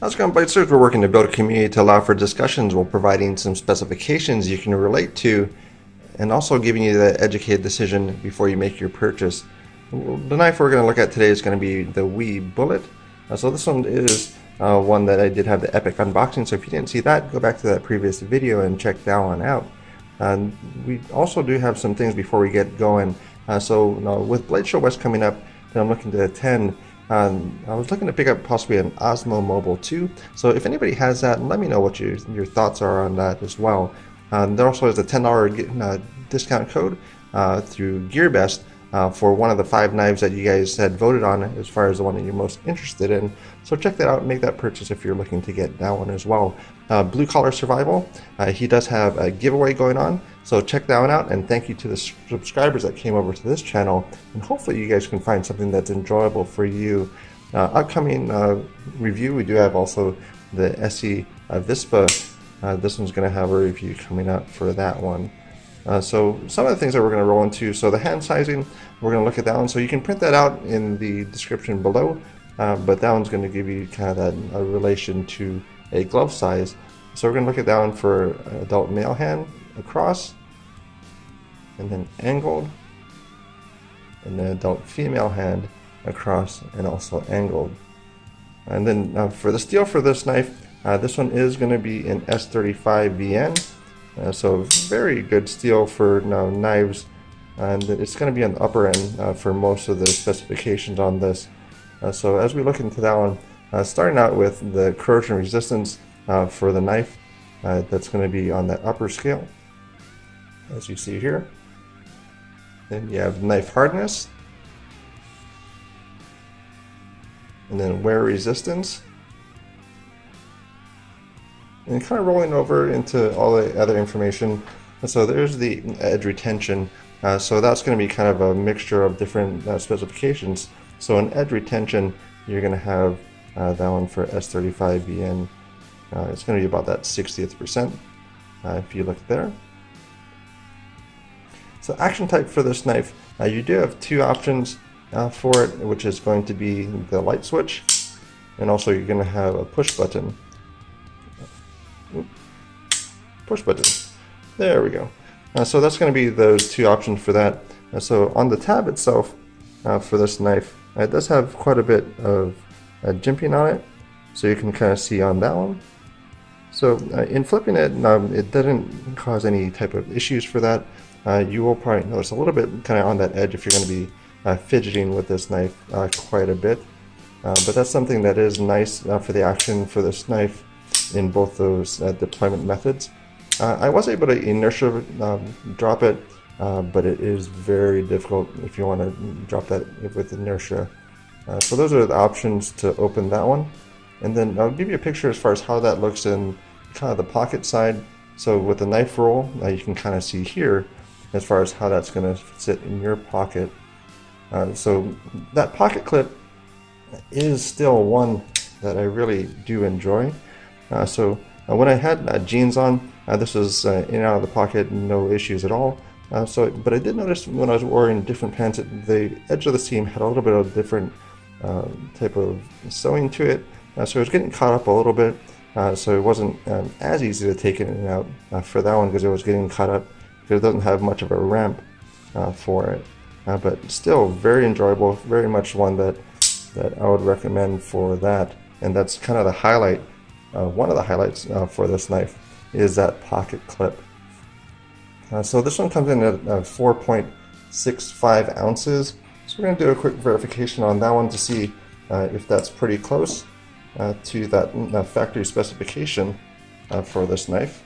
How's it going, Bitesters? We're working to build a community to allow for discussions while providing some specifications you can relate to and also giving you the educated decision before you make your purchase. The knife we're going to look at today is going to be the Bullit. So this one is one that I did have the epic unboxing, so if you didn't see that, go back to that previous video and check that one out. We also do have some things before we get going. With Blade Show West coming up that I'm looking to attend, I was looking to pick up possibly an Osmo Mobile 2. So if anybody has that, let me know what your thoughts are on that as well. There also is a $10 discount code through GearBest for one of the 5 knives that you guys had voted on as far as the one that you're most interested in. So check that out and make that purchase if you're looking to get that one as well. Blue Collar Survival, he does have a giveaway going on, so check that one out, and thank you to the subscribers that came over to this channel, and hopefully you guys can find something that's enjoyable for you. Upcoming review, we do have also the SE Vispa. This one's going to have a review coming up for that one. So some of the things that we're going to roll into, so the hand sizing, we're going to look at that one. So you can print that out in the description below, but that one's going to give you kind of that relation to a glove size. So we're going to look at that one for adult male hand across, and then angled, and then adult female hand across and also angled. And then for the steel for this knife, this one is going to be in S35 VN. So very good steel for knives, and it's going to be on the upper end for most of the specifications on this. So as we look into that one, starting out with the corrosion resistance for the knife, that's going to be on that upper scale, as you see here. Then you have knife hardness, and then wear resistance. And kind of rolling over into all the other information. So there's the edge retention. So that's going to be kind of a mixture of different specifications. So in edge retention, you're going to have that one for S35BN. It's going to be about that 60th percent if you look there. So action type for this knife, you do have 2 options for it, which is going to be the light switch, and also you're going to have a push button. Push button. There we go. So that's going to be those 2 options for that. So on the tab itself for this knife, it does have quite a bit of jimping on it, so you can kind of see on that one. So in flipping it, it doesn't cause any type of issues for that. You will probably notice a little bit kind of on that edge if you're going to be fidgeting with this knife quite a bit. But that's something that is nice for the action for this knife in both those deployment methods. I was able to inertia drop it, but it is very difficult if you want to drop that with inertia. So those are the options to open that one. And then I'll give you a picture as far as how that looks in kind of the pocket side. So with the knife roll, you can kind of see here as far as how that's going to sit in your pocket. So that pocket clip is still one that I really do enjoy. When I had jeans on, this was in and out of the pocket, no issues at all. But I did notice when I was wearing different pants, the edge of the seam had a little bit of different type of sewing to it. So it was getting caught up a little bit. So it wasn't as easy to take it in and out for that one because it was getting caught up, because it doesn't have much of a ramp for it. But still very enjoyable, very much one that I would recommend for that. And that's kind of the highlight. One of the highlights for this knife is that pocket clip. So this one comes in at 4.65 ounces. So we're going to do a quick verification on that one to see if that's pretty close to that factory specification for this knife.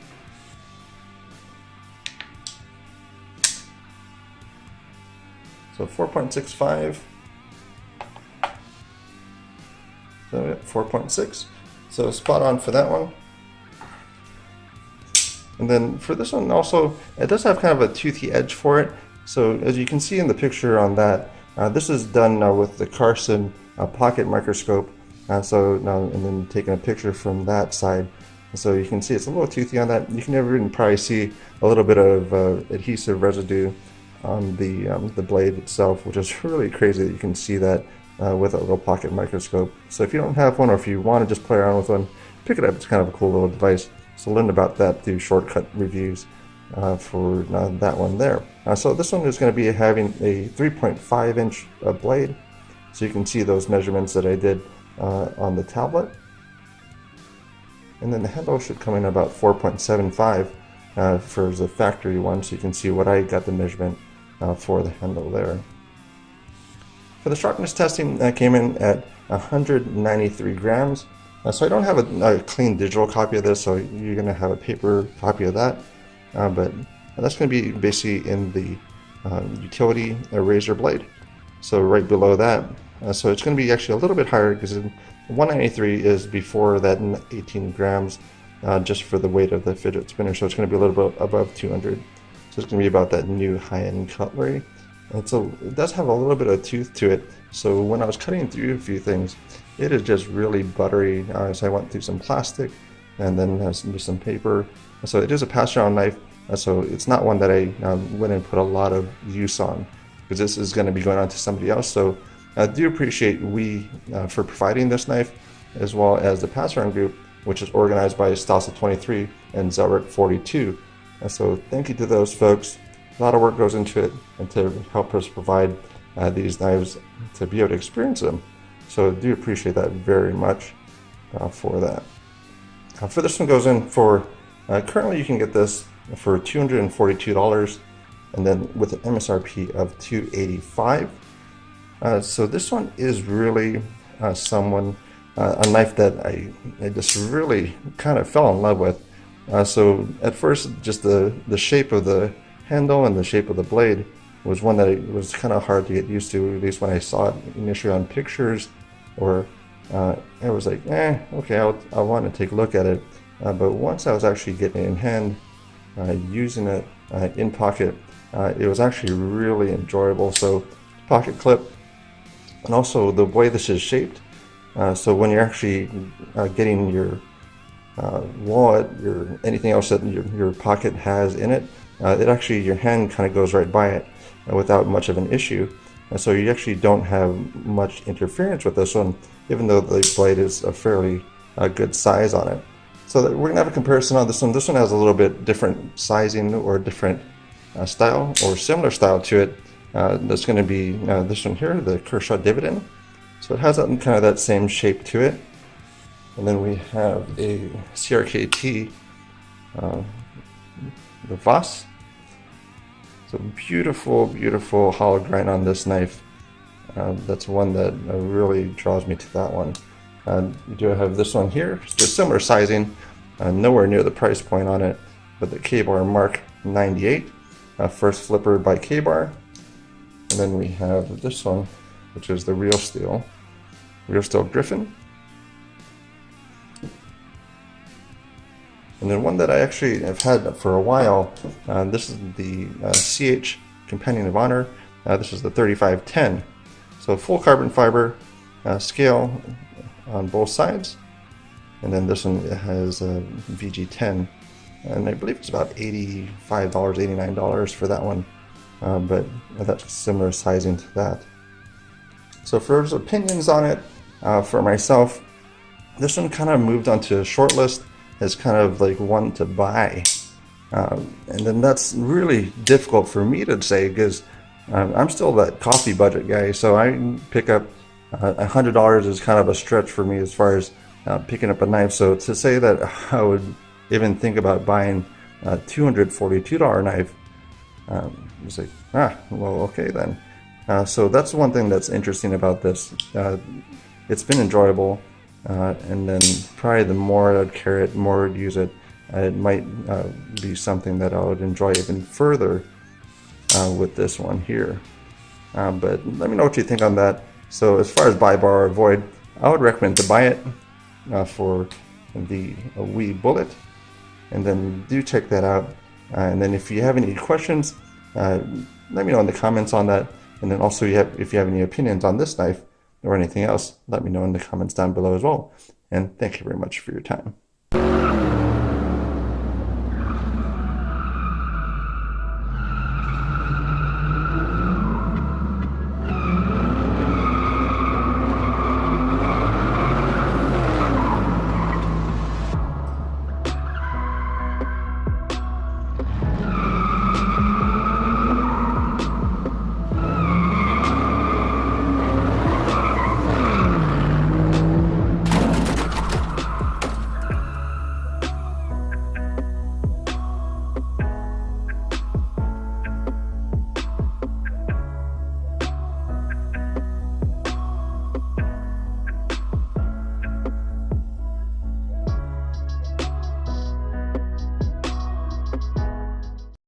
So 4.65. So 4.6. So spot on for that one. And then for this one also, it does have kind of a toothy edge for it. So as you can see in the picture on that, this is done with the Carson pocket microscope. And then taking a picture from that side. So you can see it's a little toothy on that. You can even probably see a little bit of adhesive residue on the blade itself, which is really crazy that you can see that with a little pocket microscope. So if you don't have one, or if you want to just play around with one, pick it up. It's kind of a cool little device. So learn about that through shortcut reviews for that one there. So this one is going to be having a 3.5 inch blade. So you can see those measurements that I did on the tablet. And then the handle should come in about 4.75 for the factory one, so you can see what I got the measurement for the handle there. For the sharpness testing, that came in at 193 grams. So I don't have a clean digital copy of this, so you're going to have a paper copy of that. But that's going to be basically in the utility razor blade. So right below that. So it's going to be actually a little bit higher because 193 is before that 18 grams just for the weight of the fidget spinner. So it's going to be a little bit above 200. So it's going to be about that new high-end cutlery. And so it does have a little bit of tooth to it. So when I was cutting through a few things, it is just really buttery. So I went through some plastic and then some paper. So it is a pass-around knife. So it's not one that I went and put a lot of use on, because this is going to be going on to somebody else. So I do appreciate for providing this knife, as well as the pass-around group, which is organized by Stasa 23 and Zelric 42. So thank you to those folks. A lot of work goes into it, and to help us provide these knives to be able to experience them. So I do appreciate that very much for that. For this one goes in for, currently you can get this for $242, and then with an MSRP of $285. So this one is really a knife that I just really kind of fell in love with. So at first, just the shape of the handle and the shape of the blade was one that it was kind of hard to get used to, at least when I saw it initially on pictures, or I was like, okay, I want to take a look at it. But once I was actually getting it in hand, using it in pocket, it was actually really enjoyable. So pocket clip, and also the way this is shaped. So when you're actually getting your wallet, or anything else that your pocket has in it, it actually, your hand kind of goes right by it without much of an issue. And so you actually don't have much interference with this one, even though the blade is a fairly good size on it. So we're going to have a comparison on this one. This one has a little bit different sizing, or different style, or similar style to it. That's going to be this one here, the Kershaw Dividend. So it has that kind of that same shape to it. And then we have a CRKT, the Voss. So beautiful, beautiful hollow grind on this knife. That's one that really draws me to that one. You do have this one here, just similar sizing, nowhere near the price point on it, but the K-Bar Mark 98, first flipper by K-Bar. And then we have this one, which is the Real Steel Griffin. And then one that I actually have had for a while, this is the CH Companion of Honor. This is the 3510. So full carbon fiber, scale on both sides. And then this one has a VG10. And I believe it's about $85, $89 for that one. But that's similar sizing to that. So for those opinions on it, for myself, this one kind of moved onto a short list as kind of like one to buy. And then that's really difficult for me to say, because I'm still that coffee budget guy. So I pick up $100 is kind of a stretch for me as far as picking up a knife. So to say that I would even think about buying a $242 knife, it's like, well, okay then. So that's one thing that's interesting about this. It's been enjoyable, and then probably the more I'd carry it, more I'd use it, it might be something that I would enjoy even further with this one here. But let me know what you think on that. So as far as buy, borrow, or avoid, I would recommend to buy it for the wee Bullit, and then do check that out. And then if you have any questions, let me know in the comments on that. And then also, if you have any opinions on this knife or anything else, let me know in the comments down below as well. And thank you very much for your time.